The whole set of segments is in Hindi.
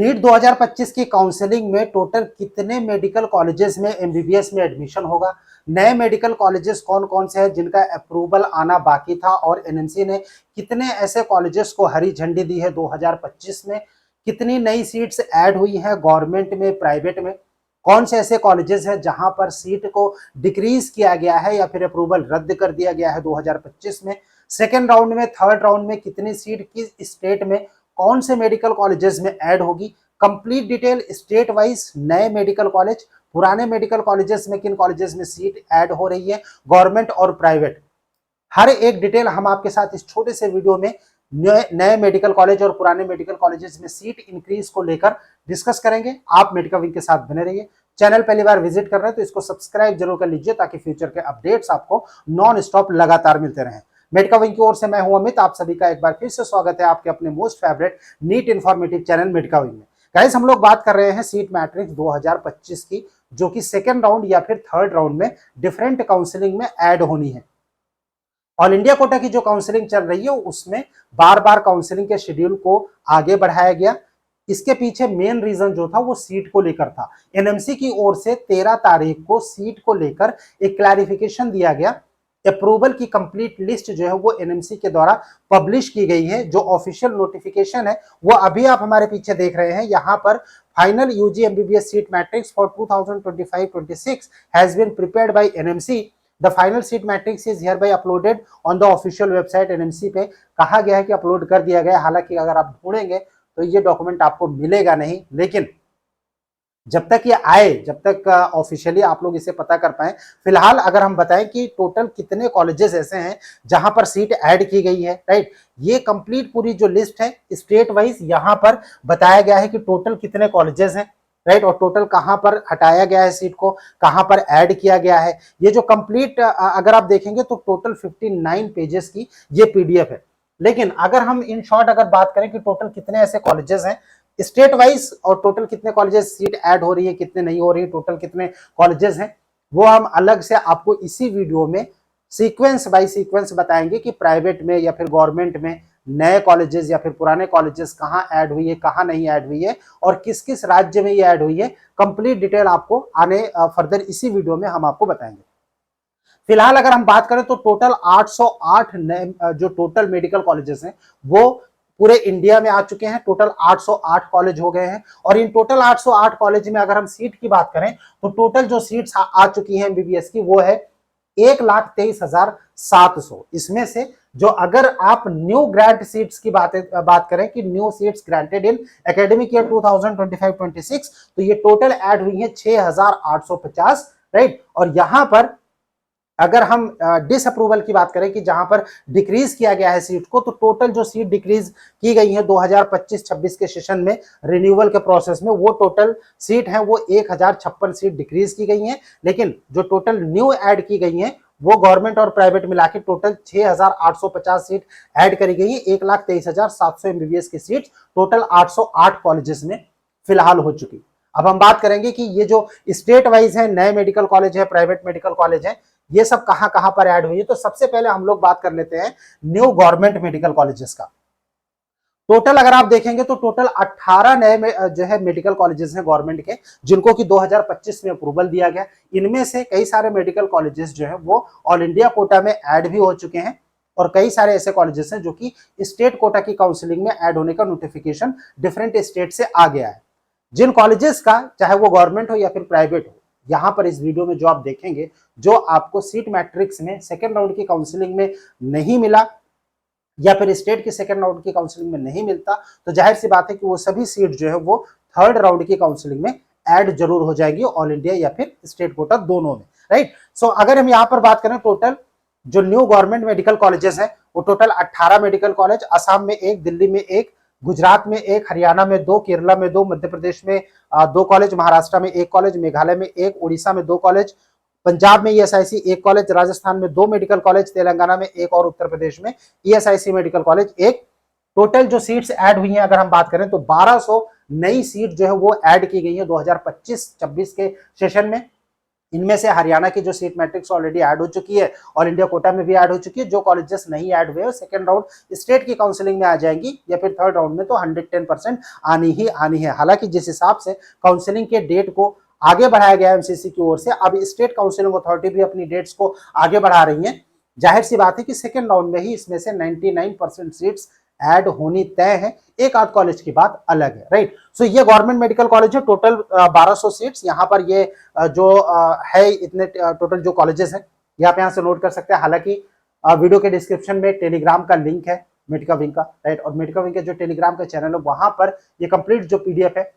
नीट 2025 की काउंसलिंग में टोटल कितने मेडिकल कॉलेजेस में एमबीबीएस में एडमिशन होगा। नए मेडिकल कॉलेजेस कौन कौन से हैं जिनका अप्रूवल आना बाकी था और एनएमसी ने कितने ऐसे कॉलेजेस को हरी झंडी दी है 2025 में। कितनी नई सीट्स ऐड हुई हैं गवर्नमेंट में, प्राइवेट में। कौन से ऐसे कॉलेजेस हैं जहां पर सीट को डिक्रीज किया गया है या फिर अप्रूवल रद्द कर दिया गया है 2025 में। सेकेंड राउंड में, थर्ड राउंड में कितनी सीट किस स्टेट में कौन से मेडिकल कॉलेजेस में ऐड होगी। कंप्लीट डिटेल स्टेट वाइज, नए मेडिकल कॉलेज, पुराने मेडिकल कॉलेजेस में किन कॉलेजेस में सीट ऐड हो रही है, गवर्नमेंट और प्राइवेट, हर एक डिटेल हम आपके साथ इस छोटे से वीडियो में नए मेडिकल कॉलेज और पुराने मेडिकल कॉलेजेस में सीट इंक्रीज को लेकर डिस्कस करेंगे। आप मेडिका विंग के साथ बने रहिए। चैनल पहली बार विजिट कर रहे हैं तो इसको सब्सक्राइब जरूर कर लीजिए ताकि फ्यूचर के अपडेट्स आपको नॉन स्टॉप लगातार मिलते रहें। मेडिका विंग की ओर से मैं हूं अमित, आप सभी का एक बार फिर से स्वागत है आपके अपने most favourite NEET informative channel Medica Wing में। गाइस, हम लोग बात कर रहे हैं सीट मैट्रिक्स 2025 की, जो कि सेकेंड राउंड या फिर थर्ड राउंड में डिफरेंट काउंसलिंग में ऐड होनी है। ऑल इंडिया कोटा की जो काउंसलिंग चल रही है उसमें बार बार काउंसलिंग के शेड्यूल को आगे बढ़ाया गया। इसके पीछे मेन रीजन जो था वो सीट को लेकर था। एनएमसी की ओर से 13 तारीख को सीट को लेकर एक क्लैरिफिकेशन दिया गया। अप्रूवल की कंप्लीट लिस्ट जो है वो एनएमसी के द्वारा पब्लिश की गई है। जो ऑफिशियल नोटिफिकेशन है वो अभी आप हमारे पीछे देख रहे हैं। यहाँ पर final UG MBBS seat matrix for 2025-26 has been prepared by NMC. The final seat matrix is here by uploaded on the official website. NMC पे कहा गया है कि अपलोड कर दिया गया। हालांकि अगर आप ढूंढेंगे तो ये डॉक्यूमेंट आपको मिलेगा नहीं, लेकिन जब तक ये आए, जब तक ऑफिशियली आप लोग इसे पता कर पाए। फिलहाल अगर हम बताएं कि टोटल कितने कॉलेजेस ऐसे हैं जहां पर सीट ऐड की गई है, राइट, ये कंप्लीट पूरी जो लिस्ट है स्टेट वाइज यहां पर बताया गया है कि टोटल कितने कॉलेजेस हैं, राइट, और टोटल कहां पर हटाया गया है सीट को, कहां पर ऐड किया गया है। ये जो कंप्लीट अगर आप देखेंगे तो टोटल 59 पेजेस की ये पीडीएफ है। लेकिन अगर हम इन शॉर्ट अगर बात करें कि टोटल कितने ऐसे कॉलेजेस हैं स्टेट वाइज और टोटल कितने कॉलेजेस सीट ऐड हो रही है, कितने नहीं हो रही है, टोटल कितने कॉलेजेस हैं, वो हम अलग से आपको इसी वीडियो में सीक्वेंस बाय सीक्वेंस बताएंगे कि प्राइवेट में या फिर गवर्नमेंट में नए कॉलेजेस या फिर पुराने कॉलेजेस कहां ऐड हुई है, कहां नहीं ऐड हुई है और किस किस राज्य में ये ऐड हुई है। कंप्लीट डिटेल आपको आने फर्दर इसी वीडियो में हम आपको बताएंगे। फिलहाल अगर हम बात करें तो टोटल 808 नए जो टोटल मेडिकल कॉलेजेस हैं वो पूरे इंडिया में आ चुके हैं। टोटल 808 कॉलेज हो गए हैं और इन टोटल 808 कॉलेज में अगर हम सीट की बात करें तो टोटल जो सीट्स आ चुकी हैं एमबीबीएस की वो है 1,23,700। इसमें से जो अगर आप न्यू ग्रांट सीट्स की बात करें कि new seats granted in academic year 2025-26 तो ये टोटल ऐड हुई है 6,850, राइट। और यहां पर अगर हम डिसअप्रूवल की बात करें कि जहां पर डिक्रीज किया गया है सीट को, तो टोटल जो सीट डिक्रीज की गई है 2025-26 के सेशन में रिन्यूअल के प्रोसेस में, वो टोटल सीट है वो 1,056 सीट डिक्रीज की गई हैं। लेकिन जो टोटल न्यू ऐड की गई हैं वो गवर्नमेंट और प्राइवेट मिला के टोटल 6,850 सीट ऐड करी गई है। 1,23,700 एमबीबीएस की सीट टोटल 808 कॉलेजेस में फिलहाल हो चुकी। अब हम बात करेंगे कि ये जो स्टेट वाइज है, नए मेडिकल कॉलेज है, प्राइवेट मेडिकल कॉलेज है, ये सब कहां कहां पर ऐड हुई है। तो सबसे पहले हम लोग बात कर लेते हैं न्यू गवर्नमेंट मेडिकल कॉलेजेस का। टोटल अगर आप देखेंगे तो टोटल 18 नए जो है मेडिकल कॉलेजेस हैं गवर्नमेंट के, जिनको कि 2025 में अप्रूवल दिया गया। इनमें से कई सारे मेडिकल कॉलेजेस जो है वो ऑल इंडिया कोटा में ऐड भी हो चुके हैं और कई सारे ऐसे कॉलेजेस हैं जो कि स्टेट कोटा की काउंसिलिंग में ऐड होने का नोटिफिकेशन डिफरेंट स्टेट से आ गया है। जिन कॉलेजेस का चाहे वो गवर्नमेंट हो या फिर प्राइवेट हो, यहां पर इस वीडियो में जो आप देखेंगे, जो आपको सीट मैट्रिक्स में सेकेंड राउंड की काउंसलिंग में नहीं मिला या फिर स्टेट की सेकेंड राउंड की काउंसलिंग में नहीं मिलता, तो जाहिर सी बात है कि वो सभी सीट जो है वो थर्ड राउंड की काउंसलिंग में ऐड जरूर हो जाएगी, ऑल इंडिया या फिर स्टेट कोटा दोनों में, राइट। सो अगर हम यहाँ पर बात करें टोटल जो न्यू गवर्नमेंट मेडिकल कॉलेजेस हैं वो टोटल 18 मेडिकल कॉलेज, असम में 1, दिल्ली में 1, गुजरात में 1, हरियाणा में 2, केरला में 2, मध्य प्रदेश में 2 कॉलेज, महाराष्ट्र में 1 कॉलेज, मेघालय में 1, उड़ीसा में 2 कॉलेज, पंजाब में ईएसआईसी 1 कॉलेज, राजस्थान में 2 मेडिकल कॉलेज, तेलंगाना में 1 और उत्तर प्रदेश में ईएसआईसी मेडिकल कॉलेज 1। टोटल जो सीट्स ऐड हुई हैं अगर हम बात करें तो 1200 नई सीट जो है वो ऐड की गई है 2025-26 के सेशन में। इनमें से हरियाणा की जो सीट मैट्रिक्स ऑलरेडी ऐड हो चुकी है, ऑल इंडिया कोटा में भी ऐड हो चुकी है। जो कॉलेजेस नहीं ऐड हुए सेकंड राउंड स्टेट की काउंसलिंग में आ जाएंगी, या फिर थर्ड राउंड में तो 110% आनी ही आनी है। हालांकि जिस हिसाब से काउंसलिंग के डेट को आगे बढ़ाया गया एमसीसी की ओर से, अब स्टेट काउंसलिंग अथॉरिटी भी अपनी डेट्स को आगे बढ़ा रही है। जाहिर सी बात है कि सेकेंड राउंड में ही इसमें से 99% सीट्स ऐड होनी तय है, एक आध कॉलेज की बात अलग है, राइट। सो ये गवर्नमेंट मेडिकल कॉलेज है, टोटल 1200 सीट्स यहाँ पर ये जो है इतने टोटल जो कॉलेजेस हैं ये आप यहाँ से नोट कर सकते हैं। हालांकि वीडियो के डिस्क्रिप्शन में टेलीग्राम का लिंक है मेडिका विंग का, राइट, और मेडिका विंग के जो टेलीग्राम का चैनल है वहां पर ये कंप्लीट जो पीडीएफ है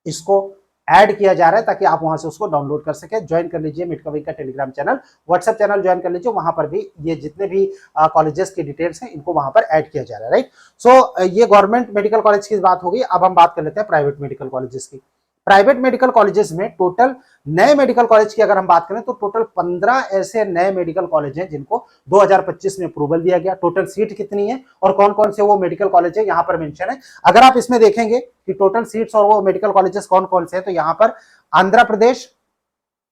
इसको ऐड किया जा रहा है ताकि आप वहां से उसको डाउनलोड कर सके। ज्वाइन कर लीजिए मेडिका विंग का Telegram channel, WhatsApp channel join कर लीजिए, वहां पर भी ये जितने भी कॉलेजेस की डिटेल्स हैं इनको वहां पर ऐड किया जा रहा है, राइट। सो ये गवर्नमेंट मेडिकल कॉलेज की बात होगी। अब हम बात कर लेते हैं प्राइवेट मेडिकल कॉलेजेस की। प्राइवेट मेडिकल कॉलेजेस में टोटल नए मेडिकल कॉलेज की अगर हम बात करें तो टोटल 15 ऐसे नए मेडिकल कॉलेज हैं जिनको 2025 में अप्रूवल दिया गया। टोटल सीट कितनी है और कौन कौन से वो मेडिकल कॉलेज है यहाँ पर मेंशन है। अगर आप इसमें देखेंगे कि टोटल सीट्स और वो मेडिकल कॉलेजेस कौन कौन से हैं, तो यहाँ पर आंध्र प्रदेश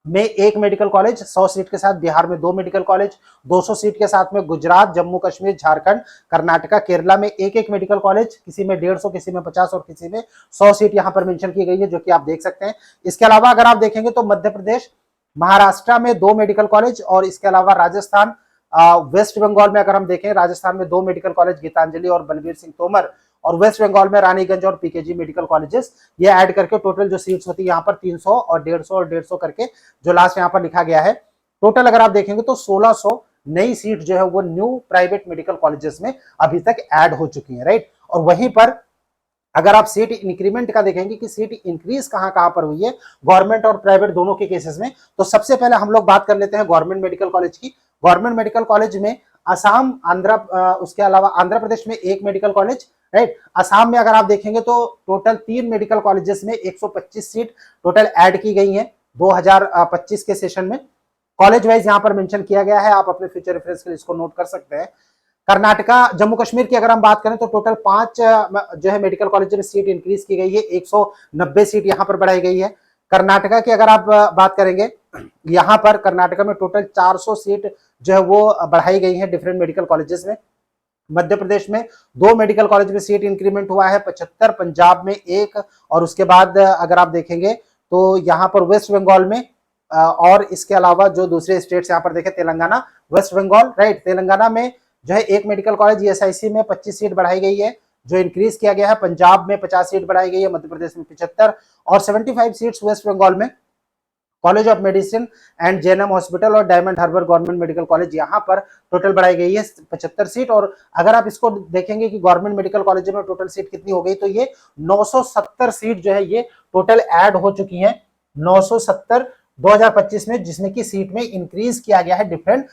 में 1 मेडिकल कॉलेज 100 सीट के साथ, बिहार में 2 मेडिकल कॉलेज 200 सीट के साथ में, गुजरात, जम्मू कश्मीर, झारखंड, कर्नाटका, केरला में 1-1 मेडिकल कॉलेज, किसी में 150, किसी में 50 और किसी में 100 सीट यहाँ पर मेंशन की गई है, जो कि आप देख सकते हैं। इसके अलावा अगर आप देखेंगे तो मध्य प्रदेश, महाराष्ट्र में 2 मेडिकल कॉलेज, और इसके अलावा राजस्थान, वेस्ट बंगाल में अगर हम देखें, राजस्थान में 2 मेडिकल कॉलेज, गीतांजलि और बलबीर सिंह तोमर, और वेस्ट बंगाल में रानीगंज और पीकेजी मेडिकल कॉलेजेस। ये ऐड करके टोटल जो सीट्स होती है यहाँ पर 300 और 150 करके जो लास्ट यहाँ पर लिखा गया है, टोटल अगर आप देखेंगे तो 1600 नई सीट जो है वो न्यू प्राइवेट मेडिकल कॉलेजेस में अभी तक ऐड हो चुकी है, राइट। और वहीं पर अगर आप सीट इंक्रीमेंट का देखेंगे कि सीट इंक्रीज कहां पर हुई है गवर्नमेंट और प्राइवेट दोनों के केसेस में, तो सबसे पहले हम लोग बात कर लेते हैं गवर्नमेंट मेडिकल कॉलेज की। गवर्नमेंट मेडिकल कॉलेज में असम, उसके अलावा आंध्र प्रदेश में 1 मेडिकल कॉलेज, राइट। असम में अगर आप देखेंगे तो टोटल 3 मेडिकल कॉलेजेस में 125 सीट टोटल ऐड की गई है 2025 के सेशन में। कॉलेज वाइज यहाँ पर मेंशन किया गया है, आप अपने फ्यूचर रेफरेंस के लिए इसको नोट कर सकते हैं। कर्नाटका, जम्मू कश्मीर की अगर हम बात करें तो टोटल 5 जो है मेडिकल कॉलेज में सीट इंक्रीज की गई है, 190 सीट यहाँ पर बढ़ाई गई है। कर्नाटका की अगर आप बात करेंगे, यहाँ पर कर्नाटका में टोटल 400 सीट जो है वो बढ़ाई गई है डिफरेंट मेडिकल कॉलेजेस में। मध्य प्रदेश में 2 मेडिकल कॉलेज में सीट इंक्रीमेंट हुआ है, 75, पंजाब में 1, और उसके बाद अगर आप देखेंगे तो यहाँ पर वेस्ट बंगाल में और इसके अलावा जो दूसरे स्टेट्स यहाँ पर देखें, तेलंगाना, वेस्ट बंगाल, राइट, तेलंगाना में जो है 1 मेडिकल कॉलेज ईएसआईसी में 25 सीट बढ़ाई गई है जो इंक्रीज किया गया है। पंजाब में 50 सीट बढ़ाई गई है, मध्य प्रदेश में 75, और 75 सीट्स वेस्ट बंगाल में college of medicine and JNM hospital और Diamond Harbour government medical college, यहाँ पर टोटल बढ़ाई गई है 75 सीट। और अगर आप इसको देखेंगे कि गवर्नमेंट मेडिकल कॉलेज में टोटल सीट कितनी हो गई, तो ये 970 सीट जो है ये टोटल ऐड हो चुकी है, 970 2025 में, जिसमें की सीट में इंक्रीज किया गया है डिफरेंट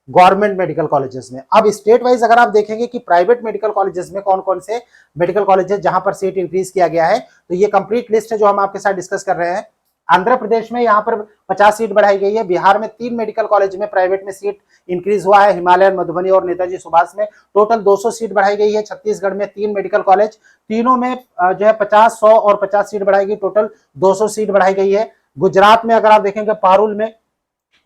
गवर्नमेंट मेडिकल कॉलेजेस में। अब स्टेट वाइज अगर आप देखेंगे कि प्राइवेट मेडिकल कॉलेजेस में कौन कौन से मेडिकल कॉलेजेस जहां पर सीट इंक्रीज किया गया है, तो ये कंप्लीट लिस्ट है जो हम आपके साथ डिस्कस कर रहे हैं। आंध्र प्रदेश में यहाँ पर 50 सीट बढ़ाई गई है, बिहार में 3 मेडिकल कॉलेज में प्राइवेट में सीट इंक्रीज हुआ है, हिमालयन, मधुबनी और नेताजी सुभाष में टोटल 200 सीट बढ़ाई गई है। छत्तीसगढ़ में 3 मेडिकल कॉलेज, तीनों में जो है 50, 100 और 50 सीट बढ़ाई गई, टोटल 200 सीट बढ़ाई गई है। गुजरात में अगर आप देखेंगे पारुल में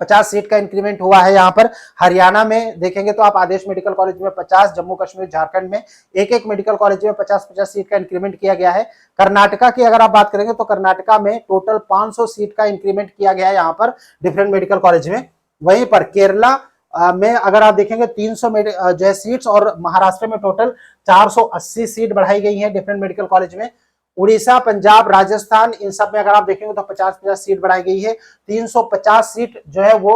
50 सीट का इंक्रीमेंट हुआ है यहाँ पर। हरियाणा में देखेंगे तो आप आदेश मेडिकल कॉलेज में 50, जम्मू कश्मीर, झारखंड में 1-1 मेडिकल कॉलेज में 50-50 सीट का इंक्रीमेंट किया गया है। कर्नाटका की अगर आप बात करेंगे तो कर्नाटका में टोटल 500 सीट का इंक्रीमेंट किया गया है यहाँ पर डिफरेंट मेडिकल कॉलेज में। वहीं पर केरला में अगर आप देखेंगे 300 जो है सीट्स, और महाराष्ट्र में टोटल 480 सीट बढ़ाई गई है डिफरेंट मेडिकल कॉलेज में। उड़ीसा, पंजाब, राजस्थान, इन सब में अगर आप देखेंगे तो 50-50 सीट बढ़ाई गई है। 350 सीट जो है वो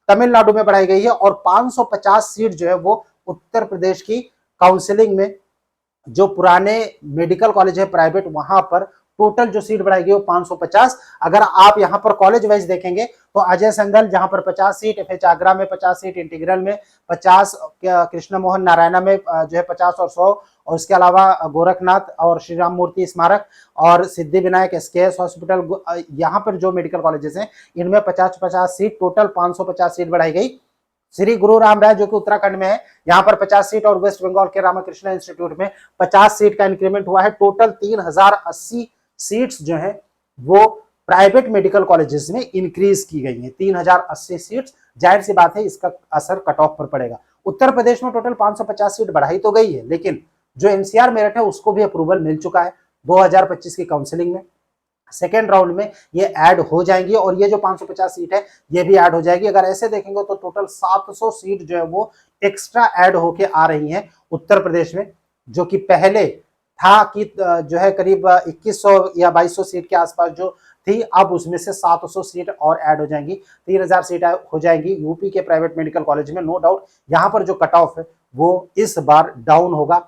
तमिलनाडु में बढ़ाई गई है, और 550 सीट जो है वो उत्तर प्रदेश की काउंसलिंग में जो पुराने मेडिकल कॉलेज है प्राइवेट, वहां पर टोटल जो सीट बढ़ाई गई वो 550। अगर आप यहाँ पर कॉलेज वाइज देखेंगे तो अजय संगल जहां पर 50 सीट, एफएच आगरा में 50 सीट, इंटीग्रल में 50, कृष्ण मोहन नारायणा में जो है 50 और 100, और उसके अलावा गोरखनाथ और श्री राम मूर्ति स्मारक और सिद्धि विनायक एसकेएस हॉस्पिटल, यहाँ पर जो मेडिकल कॉलेजेस हैं इनमें 50-50 सीट, टोटल 550 सीट बढ़ाई गई। श्री गुरु राम राय जो कि उत्तराखंड में है, यहाँ पर 50 सीट, और वेस्ट बंगाल के रामाकृष्ण इंस्टीट्यूट में 50 सीट का इंक्रीमेंट हुआ है। टोटल 3080 सीट्स जो है वो प्राइवेट मेडिकल कॉलेजेस में इंक्रीज की गई हैं 3080 सीट्स। जाहिर सी बात है इसका असर कट ऑफ पर पड़ेगा। उत्तर प्रदेश में टोटल 550 सीट बढ़ाई तो गई है, लेकिन जो एनसीआर मेरिट है उसको भी अप्रूवल मिल चुका है 2025 की काउंसलिंग में। सेकेंड राउंड में ये ऐड हो जाएंगी और ये जो 550 सीट है ये भी ऐड हो जाएगी। अगर ऐसे देखेंगे तो टोटल 700 सीट जो है वो एक्स्ट्रा ऐड होके आ रही हैं उत्तर प्रदेश में, जो कि पहले था कि जो है करीब 2100 या 2200 सीट के आसपास जो थी, अब उसमें से 700 सीट और ऐड हो जाएंगी, 3000 सीट हो जाएंगी यूपी के प्राइवेट मेडिकल कॉलेज में। नो डाउट यहाँ पर जो कट ऑफ है वो इस बार डाउन होगा।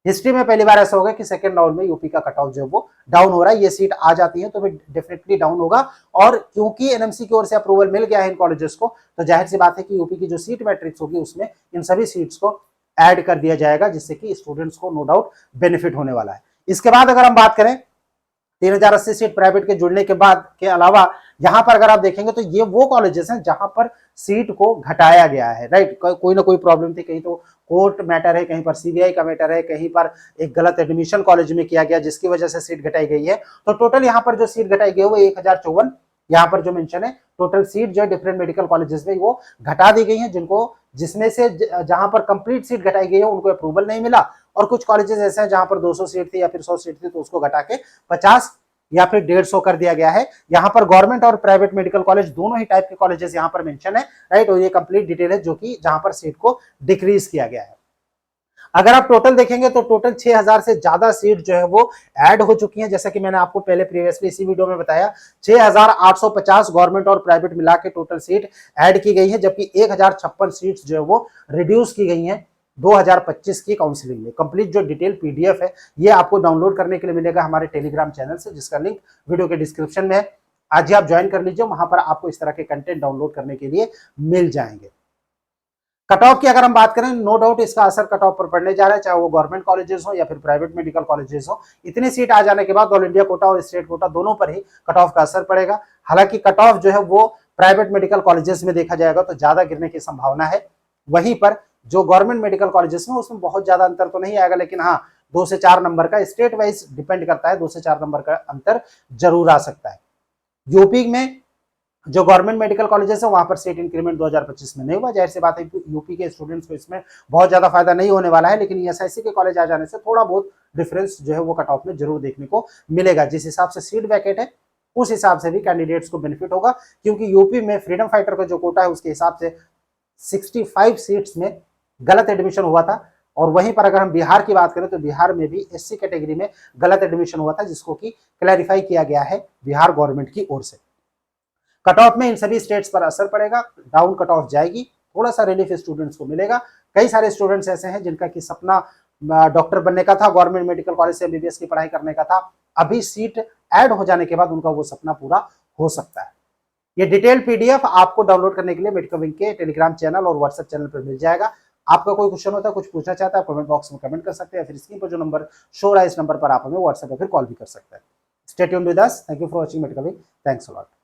हिस्ट्री में पहली बार ऐसा होगा कि सेकंड राउंड में यूपी का कट ऑफ जो वो डाउन हो रहा है। ये सीट आ जाती है तो फिर डेफिनेटली डाउन होगा, और क्योंकि एनएमसी की ओर से अप्रूवल मिल गया है इन कॉलेजेस को, तो जाहिर सी बात है कि यूपी की जो सीट मैट्रिक्स होगी उसमें इन सभी सीट्स को ऐड कर दिया जाएगा, जिससे कि स्टूडेंट्स को नो डाउट बेनिफिट होने वाला है। इसके बाद अगर हम बात करें 3080 सीट प्राइवेट के जुड़ने के बाद के अलावा यहां पर अगर आप देखेंगे तो ये वो कॉलेजेस हैं जहां पर सीट को घटाया गया है, राइट। कोई ना कोई प्रॉब्लम थी, कहीं तो कोर्ट मैटर है, कहीं पर सीबीआई का मैटर है, कहीं पर एक गलत एडमिशन कॉलेज में किया गया जिसकी वजह से सीट घटाई गई है। तो टोटल यहाँ पर जो सीट घटाई गई है वो 1054 यहाँ पर जो मेंशन है टोटल सीट जो डिफरेंट मेडिकल कॉलेजेस में वो घटा दी गई है, जिसमें से जहां पर कंप्लीट सीट घटाई गई है उनको अप्रूवल नहीं मिला, और कुछ कॉलेजेस ऐसे हैं जहां पर 200 सीट थी या फिर 100 सीट थी तो उसको घटा के 50 या फिर 150 कर दिया गया है। यहाँ पर गवर्नमेंट और प्राइवेट मेडिकल कॉलेज दोनों ही टाइप के कॉलेजेस यहाँ पर मेंशन है, राइट। और ये कंप्लीट डिटेल है जो कि जहां पर सीट को डिक्रीज किया गया है। अगर आप टोटल देखेंगे तो टोटल 6000 से ज्यादा सीट जो है वो ऐड हो चुकी हैं, जैसा कि मैंने आपको पहले प्रीवियसली इसी वीडियो में बताया 6850 गवर्नमेंट और प्राइवेट मिला के टोटल सीट ऐड की गई है, जबकि 1056 सीट्स जो है वो रिड्यूस की गई हैं 2025 की काउंसलिंग में। कंप्लीट जो डिटेल पीडीएफ है ये आपको डाउनलोड करने के लिए मिलेगा हमारे टेलीग्राम चैनल से, जिसका लिंक वीडियो के डिस्क्रिप्शन में है। आज ही आप ज्वाइन कर लीजिए, वहां पर आपको इस तरह के कंटेंट डाउनलोड करने के लिए मिल जाएंगे। कट ऑफ की अगर हम बात करें, नो डाउट इसका असर कट ऑफ पर पड़ने जा रहा है, चाहे वो गवर्नमेंट कॉलेजेस हो या फिर प्राइवेट मेडिकल कॉलेजेस हो। इतनी सीट आ जाने के बाद ऑल इंडिया कोटा और स्टेट कोटा दोनों पर ही कट ऑफ का असर पड़ेगा। हालांकि कट ऑफ जो है वो प्राइवेट मेडिकल कॉलेजेस में देखा जाएगा तो ज्यादा गिरने की संभावना है, वहीं पर जो गवर्नमेंट मेडिकल कॉलेजेस में उसमें बहुत ज्यादा अंतर तो नहीं आएगा, लेकिन हाँ 2 से 4 नंबर का स्टेट वाइज डिपेंड करता है, 2 से 4 नंबर का अंतर जरूर आ सकता है। यूपी में जो गवर्नमेंट मेडिकल कॉलेजेस है वहां पर सीट इंक्रीमेंट 2025 में नहीं हुआ, जाहिर सी बात है यूपी के स्टूडेंट्स को इसमें बहुत ज्यादा फायदा नहीं होने वाला है, लेकिन ईएसआईसी के कॉलेज आ जाने से थोड़ा बहुत डिफरेंस जो है वो कट ऑफ में जरूर देखने को मिलेगा। जिस हिसाब से सीट वैकेट है उस हिसाब से भी कैंडिडेट्स को बेनिफिट होगा, क्योंकि यूपी में फ्रीडम फाइटर का जो कोटा है उसके हिसाब से 65 सीट्स में गलत एडमिशन हुआ था, और वहीं पर अगर हम बिहार की बात करें तो बिहार में भी एससी कैटेगरी में गलत एडमिशन हुआ था, जिसको कि क्लैरिफाई किया गया है बिहार गवर्नमेंट की ओर से। कट ऑफ में इन सभी स्टेट्स पर असर पड़ेगा, डाउन कट ऑफ जाएगी, थोड़ा सा रिलीफ स्टूडेंट्स को मिलेगा। कई सारे स्टूडेंट्स ऐसे हैं जिनका कि सपना डॉक्टर बनने का था, गवर्नमेंट मेडिकल कॉलेज से एमबीबीएस की पढ़ाई करने का था, अभी सीट ऐड हो जाने के बाद उनका वो सपना पूरा हो सकता है। ये डिटेल पीडीएफ आपको डाउनलोड करने के लिए मेडिकल विंग के टेलीग्राम चैनल और व्हाट्सएप चैनल पर मिल जाएगा। आपका कोई क्वेश्चन होता है, कुछ पूछना चाहता है, कमेंट बॉक्स में कमेंट कर सकते हैं, फिर स्क्रीन पर जो नंबर शो रहा है इस नंबर पर आप हमें व्हाट्सएप या फिर कॉल भी कर सकते हैं। Stay tuned with us, thank you for watching medical wing, thanks a lot.